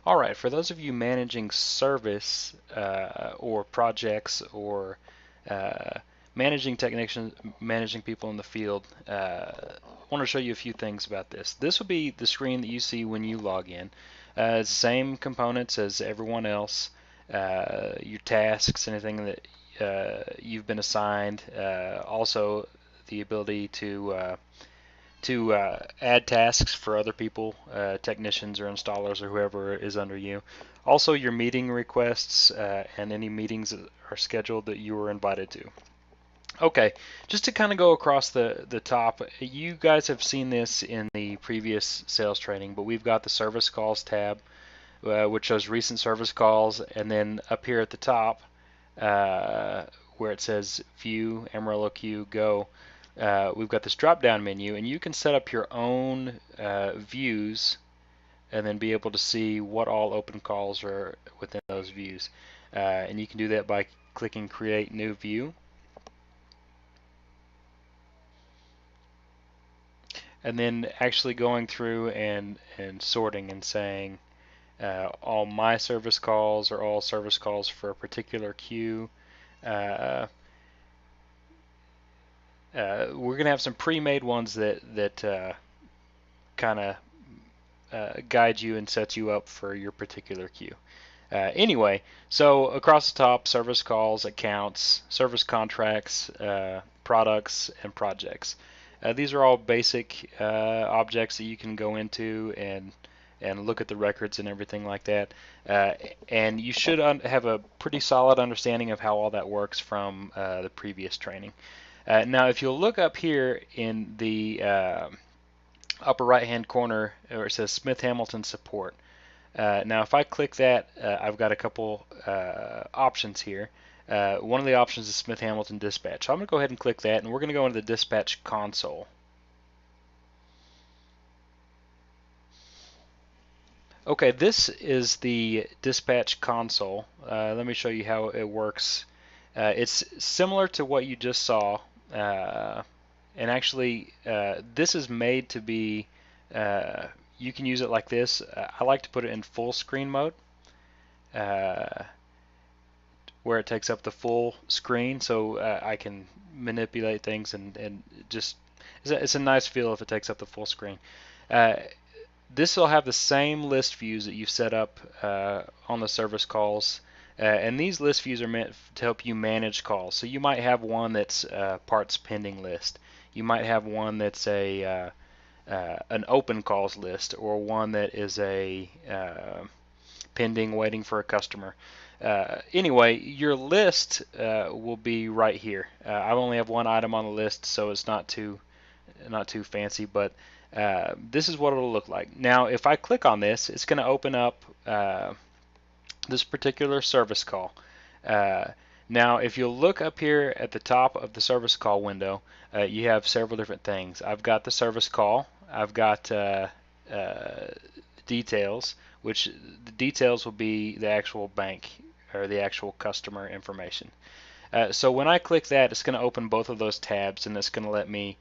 All right, for those of you managing service or projects or uh, managing technicians, managing people in the field, I want to show you a few things about this. This will be the screen that you see when you log in. It's the same components as everyone else. Your tasks, anything that you've been assigned. Also, the ability to add tasks for other people, technicians or installers or whoever is under you. Also, your meeting requests and any meetings that are scheduled that you were invited to. Okay, just to kind of go across the top, you guys have seen this in the previous sales training, but we've got the service calls tab, which shows recent service calls, and then up here at the top, uh, where it says View, Amarillo Q, Go, we've got this drop-down menu, and you can set up your own views and then be able to see what all open calls are within those views. And you can do that by clicking Create New View. And then actually going through and sorting and saying all my service calls or all service calls for a particular queue. Uh, we're going to have some pre-made ones that kind of guide you and sets you up for your particular queue. Anyway, so across the top, service calls, accounts, service contracts, products, and projects. These are all basic objects that you can go into and look at the records and everything like that. And you should have a pretty solid understanding of how all that works from the previous training. Now, if you'll look up here in the upper right-hand corner where it says Smith Hamilton Support. Now, if I click that, I've got a couple options here. One of the options is Smith Hamilton Dispatch. So I'm going to go ahead and click that, and we're going to go into the Dispatch console. Okay, this is the Dispatch console. Let me show you how it works. It's similar to what you just saw, and actually, this is made to be. You can use it like this. I like to put it in full screen mode, uh, where it takes up the full screen, so I can manipulate things and just. It's a nice feel if it takes up the full screen. Uh, this will have the same list views that you've set up on the service calls. And these list views are meant to help you manage calls. So you might have one that's parts pending list. You might have one that's an open calls list, or one that is a pending waiting for a customer. Anyway, your list will be right here. I only have one item on the list, so it's not too fancy, but this is what it'll look like. Now, if I click on this, it's going to open up this particular service call. Now, if you'll look up here at the top of the service call window, you have several different things. I've got the service call. I've got details, which the details will be the actual bank or the actual customer information. So when I click that, it's going to open both of those tabs, and it's going to let me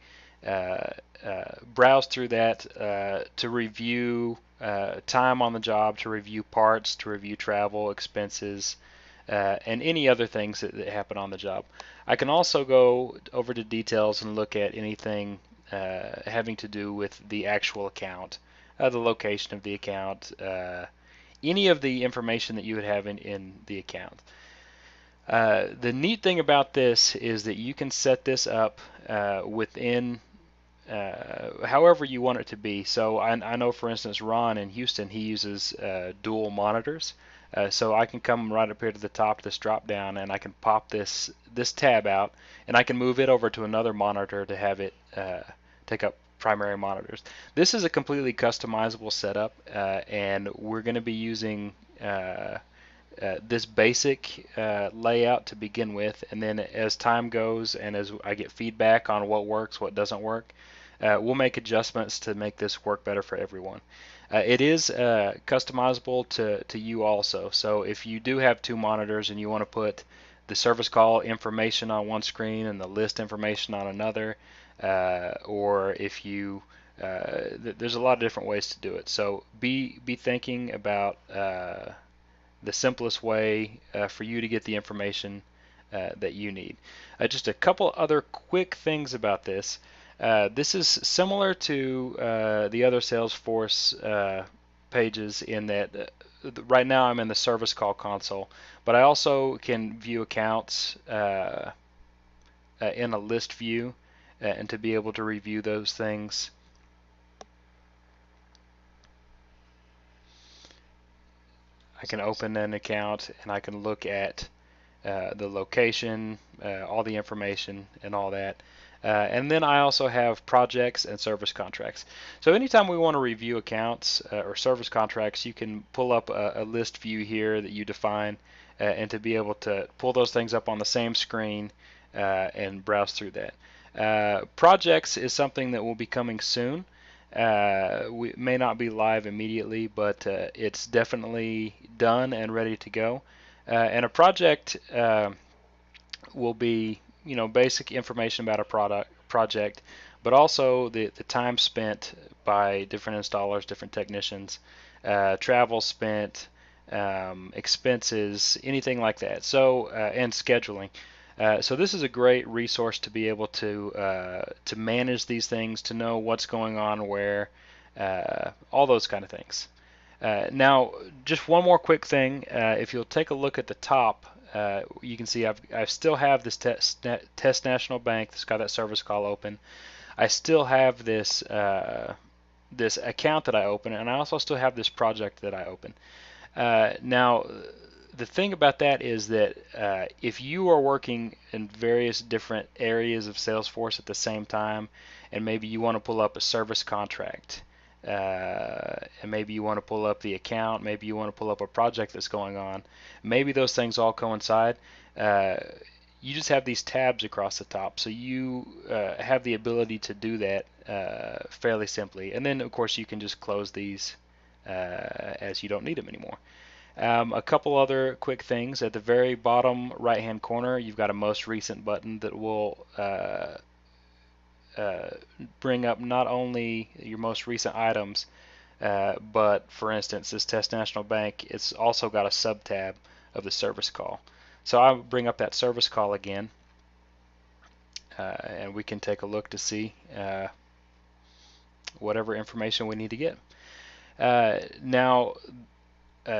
browse through that to review time on the job, to review parts, to review travel, expenses, and any other things that happen on the job. I can also go over to details and look at anything having to do with the actual account, the location of the account, any of the information that you would have in the account. The neat thing about this is that you can set this up within however you want it to be. So I know, for instance, Ron in Houston, he uses dual monitors. So I can come right up here to the top of this drop down, and I can pop this tab out, and I can move it over to another monitor to have it take up primary monitors. This is a completely customizable setup, and we're going to be using this basic layout to begin with, and then as time goes and as I get feedback on what works, what doesn't work, we'll make adjustments to make this work better for everyone. It is customizable to you also. So if you do have two monitors and you want to put the service call information on one screen and the list information on another, or if you There's a lot of different ways to do it. So be thinking about the simplest way for you to get the information that you need. Just a couple other quick things about this. This is similar to the other Salesforce pages in that right now I'm in the service call console, but I also can view accounts in a list view and to be able to review those things. I can open an account and I can look at the location, all the information, and all that. And then I also have projects and service contracts. So anytime we want to review accounts or service contracts, you can pull up a list view here that you define and to be able to pull those things up on the same screen and browse through that. Projects is something that will be coming soon. We may not be live immediately, but it's definitely done and ready to go. And a project will be, basic information about a project, but also the time spent by different installers, different technicians, travel spent, expenses, anything like that. So and scheduling. So this is a great resource to be able to manage these things, to know what's going on where, all those kind of things. Now, just one more quick thing. If you'll take a look at the top, you can see I still have this Test National Bank that's got that service call open. I still have this this account that I open, and I also still have this project that I open. Now, the thing about that is that if you are working in various different areas of Salesforce at the same time, and maybe you want to pull up a service contract, and maybe you want to pull up the account, maybe you want to pull up a project that's going on, maybe those things all coincide. You just have these tabs across the top, so you have the ability to do that fairly simply. And then, of course, you can just close these as you don't need them anymore. A couple other quick things. At the very bottom right hand corner, you've got a most recent button that will bring up not only your most recent items, but for instance, this Test National Bank, it's also got a sub-tab of the service call. So I'll bring up that service call again, and we can take a look to see whatever information we need to get. Now,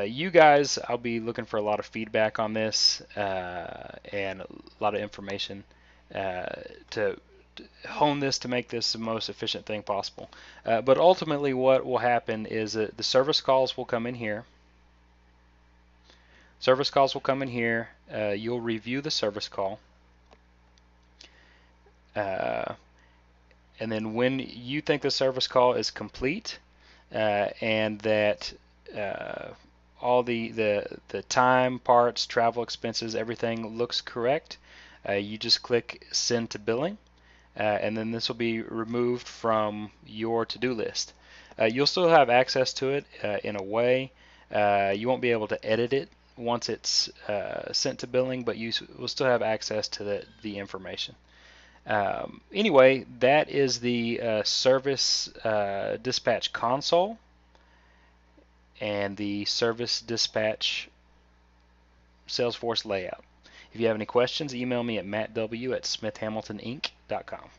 you guys, I'll be looking for a lot of feedback on this and a lot of information to hone this to make this the most efficient thing possible. But ultimately what will happen is that the service calls will come in here. Service calls will come in here. You'll review the service call. And then when you think the service call is complete and that all the time, parts, travel expenses, everything looks correct, you just click Send to Billing, and then this will be removed from your to-do list. You'll still have access to it in a way. You won't be able to edit it once it's sent to billing, but you will still have access to the information. Anyway, that is the Service Dispatch console and the Service Dispatch Salesforce layout. If you have any questions, email me at mattw@smithhamiltoninc.com.